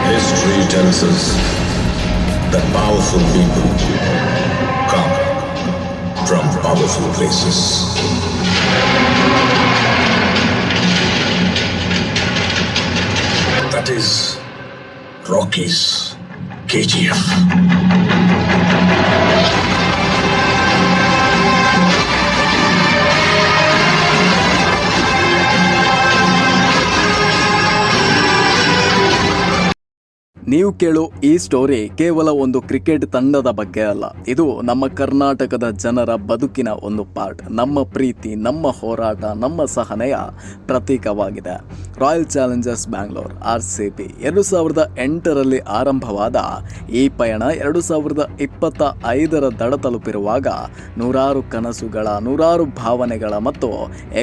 History tells us that powerful people come from powerful places. That is Rocky's KGF. ನೀವು ಕೇಳೋ ಈ story ಕೇವಲ ಒಂದು ಕ್ರಿಕೆಟ್ ತಂಡದ ಬಗ್ಗೆ ಅಲ್ಲ, ಇದು ನಮ್ಮ ಕರ್ನಾಟಕದ ಜನರ ಬದುಕಿನ ಒಂದು ಪಾರ್ಟ್. ನಮ್ಮ ಪ್ರೀತಿ, ನಮ್ಮ ಹೋರಾಟ, ನಮ್ಮ ಸಹನೆಯ ಪ್ರತೀಕವಾಗಿದೆ. ರಾಯಲ್ ಚಾಲೆಂಜರ್ಸ್ ಬ್ಯಾಂಗ್ಳೂರ್ RCB 2008ರಲ್ಲಿ ಆರಂಭವಾದ ಈ ಪಯಣ 2025ರ ದಡ ತಲುಪಿರುವಾಗ ನೂರಾರು ಕನಸುಗಳ, ನೂರಾರು ಭಾವನೆಗಳ ಮತ್ತು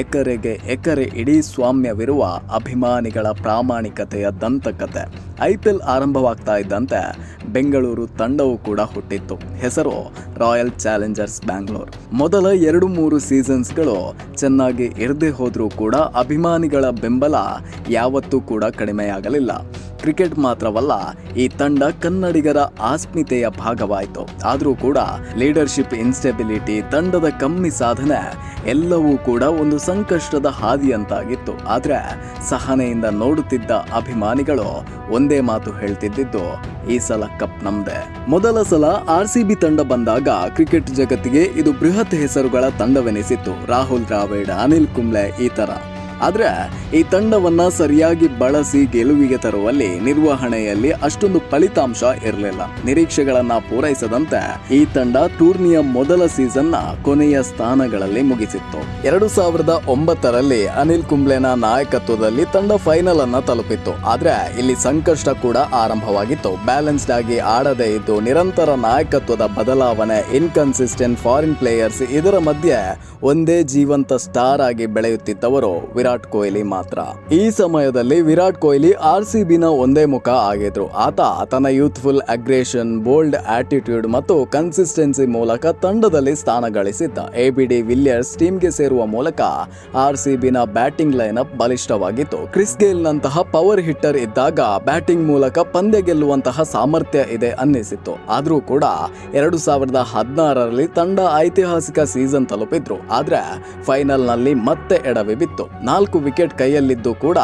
ಎಕರೆಗೆ ಎಕರೆ ಇಡೀ ಸ್ವಾಮ್ಯವಿರುವ ಅಭಿಮಾನಿಗಳ ಪ್ರಾಮಾಣಿಕತೆಯ ದಂತಕತೆ. IPL ಆರಂಭವಾಗ್ತಾ ಇದ್ದಂತೆ ಬೆಂಗಳೂರು ತಂಡವೂ ಕೂಡ ಹುಟ್ಟಿತ್ತು. ಹೆಸರು ರಾಯಲ್ ಚಾಲೆಂಜರ್ಸ್ ಬ್ಯಾಂಗ್ಳೂರ್. ಮೊದಲ 2-3 ಸೀಸನ್ಸ್ಗಳು ಚೆನ್ನಾಗಿ ಇರದೇ ಹೋದ್ರೂ ಕೂಡ ಅಭಿಮಾನಿಗಳ ಬೆಂಬಲ ಯಾವತ್ತೂ ಕೂಡ ಕಡಿಮೆಯಾಗಲಿಲ್ಲ. ಕ್ರಿಕೆಟ್ ಮಾತ್ರವಲ್ಲ, ಈ ತಂಡ ಕನ್ನಡಿಗರ ಆಸ್ಮಿತೆಯ ಭಾಗವಾಯಿತು. ಆದರೂ ಕೂಡ ಲೀಡರ್ಶಿಪ್ ಇನ್ಸ್ಟೆಬಿಲಿಟಿ, ತಂಡದ ಕಮ್ಮಿ ಸಾಧನೆ ಎಲ್ಲವೂ ಕೂಡ ಒಂದು ಸಂಕಷ್ಟದ ಹಾದಿಯಂತಾಗಿತ್ತು. ಆದರೆ ಸಹನೆಯಿಂದ ನೋಡುತ್ತಿದ್ದ ಅಭಿಮಾನಿಗಳು ಒಂದೇ ಮಾತು ಹೇಳ್ತಿದ್ದಿದ್ದು, ಈ ಸಲ ಕಪ್ ನಮ್ದೆ. ಮೊದಲ ಸಲ RCB ತಂಡ ಬಂದಾಗ ಕ್ರಿಕೆಟ್ ಜಗತ್ತಿಗೆ ಇದು ಬೃಹತ್ ಹೆಸರುಗಳ ತಂಡವೆನಿಸಿತ್ತು. ರಾಹುಲ್ ದ್ರಾವಿಡ್, ಅನಿಲ್ ಕುಂಬ್ಳೆ ಈ ತರ. ಆದ್ರೆ ಈ ತಂಡವನ್ನ ಸರಿಯಾಗಿ ಬಳಸಿ ಗೆಲುವಿಗೆ ತರುವಲ್ಲಿ ನಿರ್ವಹಣೆಯಲ್ಲಿ ಅಷ್ಟೊಂದು ಫಲಿತಾಂಶ ಇರಲಿಲ್ಲ. ನಿರೀಕ್ಷೆಗಳನ್ನ ಪೂರೈಸದಂತೆ ಈ ತಂಡ ಟೂರ್ನಿಯ ಮೊದಲ ಸೀಸನ್ನ ಕೊನೆಯ ಸ್ಥಾನಗಳಲ್ಲಿ ಮುಗಿಸಿತ್ತು. 2009ರಲ್ಲಿ ಅನಿಲ್ ಕುಂಬ್ಳೆನ ನಾಯಕತ್ವದಲ್ಲಿ ತಂಡ ಫೈನಲ್ ಅನ್ನ ತಲುಪಿತ್ತು. ಆದ್ರೆ ಇಲ್ಲಿ ಸಂಕಷ್ಟ ಕೂಡ ಆರಂಭವಾಗಿತ್ತು. ಬ್ಯಾಲೆನ್ಸ್ಡ್ ಆಗಿ ಆಡದೇ ಇದ್ದು, ನಿರಂತರ ನಾಯಕತ್ವದ ಬದಲಾವಣೆ, ಇನ್ಕನ್ಸಿಸ್ಟೆಂಟ್ ಫಾರಿನ್ ಪ್ಲೇಯರ್ಸ್, ಇದರ ಮಧ್ಯೆ ಒಂದೇ ಜೀವಂತ ಸ್ಟಾರ್ ಆಗಿ ಬೆಳೆಯುತ್ತಿದ್ದವರು ವಿರಾಟ್ ಕೊಹ್ಲಿ ಮಾತ್ರ. ಈ ಸಮಯದಲ್ಲಿ ವಿರಾಟ್ ಕೊಹ್ಲಿ RCBನ ಒಂದೇ ಮುಖ ಆಗಿದ್ರು. ಆತ ತನ್ನ ಯೂತ್ಫುಲ್ ಅಗ್ರೆಷನ್, ಬೋಲ್ಡ್ ಆಟಿಟ್ಯೂಡ್ ಮತ್ತು ಕನ್ಸಿಸ್ಟೆನ್ಸಿ ಮೂಲಕ ತಂಡದಲ್ಲಿ ಸ್ಥಾನ ಗಳಿಸಿದ್ದ. ABD ವಿಲಿಯರ್ಸ್ ಟೀಮ್ಗೆ ಸೇರುವ ಮೂಲಕ RCBನ ಬ್ಯಾಟಿಂಗ್ ಲೈನ್ಅಪ್ ಬಲಿಷ್ಠವಾಗಿತ್ತು. ಕ್ರಿಸ್ ಗೇಲ್ ನಂತಹ ಪವರ್ ಹಿಟ್ಟರ್ ಇದ್ದಾಗ ಬ್ಯಾಟಿಂಗ್ ಮೂಲಕ ಪಂದ್ಯ ಗೆಲ್ಲುವಂತಹ ಸಾಮರ್ಥ್ಯ ಇದೆ ಅನ್ನಿಸಿತ್ತು. ಆದ್ರೂ ಕೂಡ 2016ರಲ್ಲಿ ತಂಡ ಐತಿಹಾಸಿಕ ಸೀಸನ್ ತಲುಪಿದ್ರು. ಆದ್ರೆ ಫೈನಲ್ ನಲ್ಲಿ ಮತ್ತೆ ಎಡವಿ ಬಿತ್ತು. 4 ವಿಕೆಟ್ ಕೈಯಲ್ಲಿದ್ದು ಕೂಡ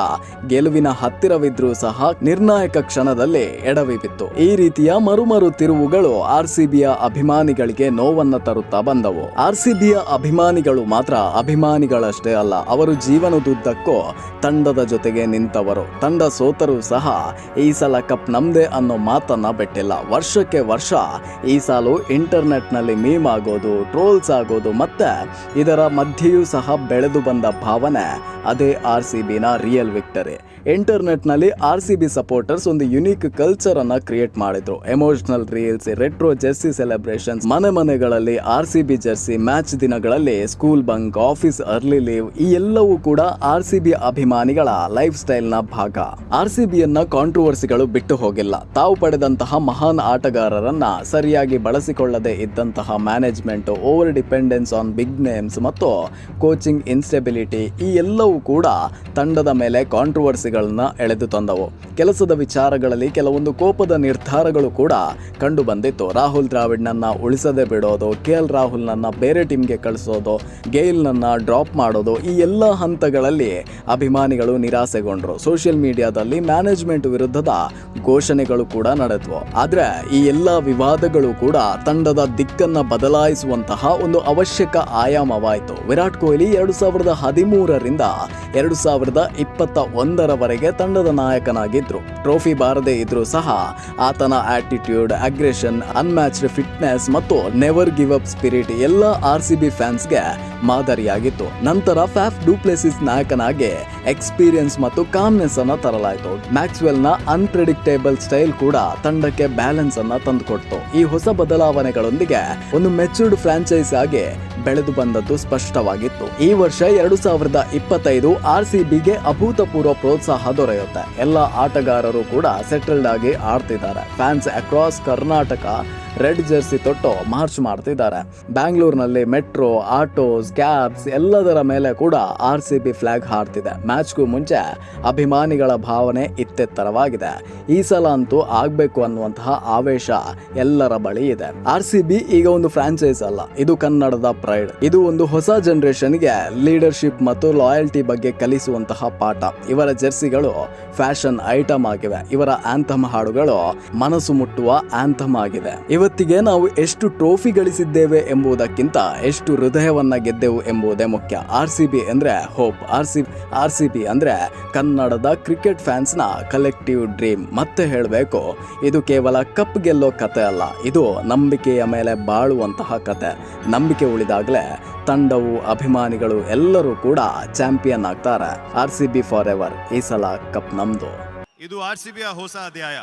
ಗೆಲುವಿನ ಹತ್ತಿರವಿದ್ರೂ ಸಹ ನಿರ್ಣಾಯಕ ಕ್ಷಣದಲ್ಲಿ ಎಡವಿ ಬಿತ್ತು. ಈ ರೀತಿಯ ಮರುಮರು ತಿರುವುಗಳು RCBಯ ಅಭಿಮಾನಿಗಳಿಗೆ ನೋವನ್ನ ತರುತ್ತಾ ಬಂದವು. RCBಯ ಅಭಿಮಾನಿಗಳು ಮಾತ್ರ ಅಭಿಮಾನಿಗಳಷ್ಟೇ ಅಲ್ಲ, ಅವರು ಜೀವನದುದ್ದಕ್ಕೂ ತಂಡದ ಜೊತೆಗೆ ನಿಂತವರು. ತಂಡ ಸೋತರೂ ಸಹ ಈ ಸಲ ಕಪ್ ನಮ್ದೇ ಅನ್ನೋ ಮಾತನ್ನ ಬಿಟ್ಟಿಲ್ಲ. ವರ್ಷಕ್ಕೆ ವರ್ಷ ಈ ಸಾಲು ಇಂಟರ್ನೆಟ್ ನಲ್ಲಿ ಮೀಮ್ ಆಗೋದು, ಟ್ರೋಲ್ಸ್ ಆಗೋದು, ಮತ್ತೆ ಇದರ ಮಧ್ಯೆಯೂ ಸಹ ಬೆಳೆದು ಬಂದ ಭಾವನೆ ಅದೇ RCBನ ರಿಯಲ್ ವಿಕ್ಟರಿ. ಇಂಟರ್ನೆಟ್ ನಲ್ಲಿ RCB ಸಪೋರ್ಟರ್ಸ್ ಒಂದು ಯುನೀಕ್ ಕಲ್ಚರ್ ಅನ್ನ ಕ್ರಿಯೇಟ್ ಮಾಡಿದ್ರು. Emotional reels, retro Jersey celebrations, ಮನೆಗಳಲ್ಲಿ RCB ಜೆರ್ಸಿ, ಮ್ಯಾಚ್ ದಿನಗಳಲ್ಲಿ school bunk, office early leave, ಈ ಎಲ್ಲವೂ ಕೂಡ RCB ಅಭಿಮಾನಿಗಳ ಲೈಫ್ ಸ್ಟೈಲ್ ನ ಭಾಗ. RCBಯನ್ನ ಕಾಂಟ್ರವರ್ಸಿಗಳು ಬಿಟ್ಟು ಹೋಗಿಲ್ಲ. ತಾವು ಪಡೆದಂತಹ ಮಹಾನ್ ಆಟಗಾರರನ್ನ ಸರಿಯಾಗಿ ಬಳಸಿಕೊಳ್ಳದೆ ಇದ್ದಂತಹ management, over dependence on big names ಮತ್ತು ಕೋಚಿಂಗ್ ಇನ್ಸ್ಟೆಬಿಲಿಟಿ, ಈ ಎಲ್ಲವೂ ಕೂಡ ತಂಡದ ಮೇಲೆ ಕಾಂಟ್ರವರ್ಸಿಗಳನ್ನ ಎಳೆದು ತಂದವು. ಕೆಲಸದ ವಿಚಾರಗಳಲ್ಲಿ ಕೆಲವೊಂದು ಕೋಪದ ನಿರ್ಧಾರಗಳು ಕೂಡ ಕಂಡು ಬಂದಿತ್ತು. ರಾಹುಲ್ ದ್ರಾವಿಡ್ ನನ್ನ ಉಳಿಸದೆ ಬಿಡೋದು, KL ರಾಹುಲ್ ನನ್ನ ಬೇರೆ ಟೀಮ್ಗೆ ಕಳಿಸೋದು, ಗೇಲ್ ನನ್ನ ಡ್ರಾಪ್ ಮಾಡೋದು, ಈ ಎಲ್ಲ ಹಂತಗಳಲ್ಲಿ ಅಭಿಮಾನಿಗಳು ನಿರಾಸೆಗೊಂಡ್ರು. ಸೋಷಿಯಲ್ ಮೀಡಿಯಾದಲ್ಲಿ ಮ್ಯಾನೇಜ್ಮೆಂಟ್ ವಿರುದ್ಧದ ಘೋಷಣೆಗಳು ಕೂಡ ನಡೆದವು. ಆದ್ರೆ ಈ ಎಲ್ಲ ವಿವಾದಗಳು ಕೂಡ ತಂಡದ ದಿಕ್ಕನ್ನ ಬದಲಾಯಿಸುವಂತಹ ಒಂದು ಅವಶ್ಯಕ ಆಯಾಮವಾಯಿತು. ವಿರಾಟ್ ಕೊಹ್ಲಿ 2013ರಿಂದ 2021ರವರೆಗೆ ತಂಡದ ನಾಯಕನಾಗಿದ್ರು. ಟ್ರೋಫಿ ಬಾರದೇ ಇದ್ರೂ ಸಹ ಆತನ ಆಟಿಟ್ಯೂಡ್, ಅಗ್ರೆಷನ್, ಅನ್ಮ್ಯಾಚ್ಡ್ ಫಿಟ್ನೆಸ್ ಮತ್ತು ನೆವರ್ ಗಿವ್ ಅಪ್ ಸ್ಪಿರಿಟ್ ಎಲ್ಲ RCB ಫ್ಯಾನ್ಸ್ಗೆ ಮಾದರಿಯಾಗಿತ್ತು. ನಂತರ ಫ್ಯಾಫ್ ಡು ಪ್ಲೆಸಿಸ್ ನಾಯಕನಾಗಿ ಎಕ್ಸ್ಪೀರಿಯನ್ಸ್ ಮತ್ತು ಕಾಮ್ನೆಸ್ ಅನ್ನ ತರಲಾಯಿತು. ಮ್ಯಾಕ್ಸ್ವೆಲ್ ನ ಅನ್ಪ್ರೆಡಿಕ್ಟೇಬಲ್ ಸ್ಟೈಲ್ ಕೂಡ ತಂಡಕ್ಕೆ ಬ್ಯಾಲೆನ್ಸ್ ಅನ್ನ ತಂದುಕೊಡ್ತು. ಈ ಹೊಸ ಬದಲಾವಣೆಗಳೊಂದಿಗೆ ಒಂದು ಮೆಚೂರ್ಡ್ ಫ್ರಾಂಚೈಸ್ ಆಗಿ ಬೆಳೆದು ಬಂದದ್ದು ಸ್ಪಷ್ಟವಾಗಿತ್ತು. ಈ ವರ್ಷ 2025 RCBಗೆ ಅಭೂತಪೂರ್ವ ಪ್ರೋತ್ಸಾಹ ದೊರೆಯುತ್ತೆ. ಎಲ್ಲ ಆಟಗಾರರು ಕೂಡ ಸೆಟಲ್ಡ್ ಆಗಿ ಆಡ್ತಿದ್ದಾರೆ. Fans across Karnataka red Jersey ತೊಟ್ಟು ಮಾರ್ಚ್ ಮಾಡ್ತಿದ್ದಾರೆ. ಬ್ಯಾಂಗ್ಳೂರಿನಲ್ಲಿ ಮೆಟ್ರೋ, ಆಟೋಸ್, ಕ್ಯಾಬ್ಸ್ ಎಲ್ಲದರ ಮೇಲೆ ಕೂಡ RCB ಫ್ಲಾಗ್ ಹಾರ್ತಿದೆ. ಮ್ಯಾಚ್ಗೂ ಮುಂಚೆ ಅಭಿಮಾನಿಗಳ ಭಾವನೆ ಇತ್ತೆತ್ತರವಾಗಿದೆ. ಈ ಸಲ ಅಂತೂ ಆಗ್ಬೇಕು ಅನ್ನುವಂತಹ ಆವೇಶ ಎಲ್ಲರ ಬಳಿ ಇದೆ. RCB ಈಗ ಒಂದು ಫ್ರಾಂಚೈಸ್ ಅಲ್ಲ, ಇದು ಕನ್ನಡದ ಪ್ರೈಡ್. ಇದು ಒಂದು ಹೊಸ ಜನರೇಷನ್ಗೆ ಲೀಡರ್ಶಿಪ್ ಮತ್ತು ಲಾಯಲ್ಟಿ ಬಗ್ಗೆ ಕಲಿಸುವಂತಹ ಪಾಠ. ಇವರ ಜೆರ್ಸಿಗಳು ಫ್ಯಾಷನ್ ಐಟಮ್ ಆಗಿವೆ. ಇವರ ಆಂಥಮ್ ಹಾಡುಗಳು ಮನಸ್ಸು ಮುಟ್ಟುವ ಆಂಥಮ್ ಆಗಿದೆ. ಇವತ್ತಿಗೆ ನಾವು ಎಷ್ಟು ಟ್ರೋಫಿ ಗಳಿಸಿದ್ದೇವೆ ಎಂಬುದಕ್ಕಿಂತ ಎಷ್ಟು ಹೃದಯವನ್ನ ಗೆದ್ದೆವು ಎಂಬುದೇ ಮುಖ್ಯ. RCB ಅಂದ್ರೆ ಹೋಪ್. RCB ಅಂದ್ರೆ ಕನ್ನಡದ ಕ್ರಿಕೆಟ್ ಫ್ಯಾನ್ಸ್ ನ ಕಲೆಕ್ಟಿವ್ ಡ್ರೀಮ್. ಮತ್ತೆ ಹೇಳಬೇಕು, ಇದು ಕೇವಲ ಕಪ್ ಗೆಲ್ಲೋ ಕತೆ ಅಲ್ಲ, ಇದು ನಂಬಿಕೆಯ ಮೇಲೆ ಬಾಳುವಂತಹ ಕತೆ. ನಂಬಿಕೆ ಉಳಿದಾಗಲೇ ತಂಡವು, ಅಭಿಮಾನಿಗಳು ಎಲ್ಲರೂ ಕೂಡ ಚಾಂಪಿಯನ್ ಆಗ್ತಾರೆ. RCB for ever. ಈ ಸಲ ಕಪ್ ನಮ್ದು. ಇದು RCBಯ ಹೊಸ ಅಧ್ಯಾಯ.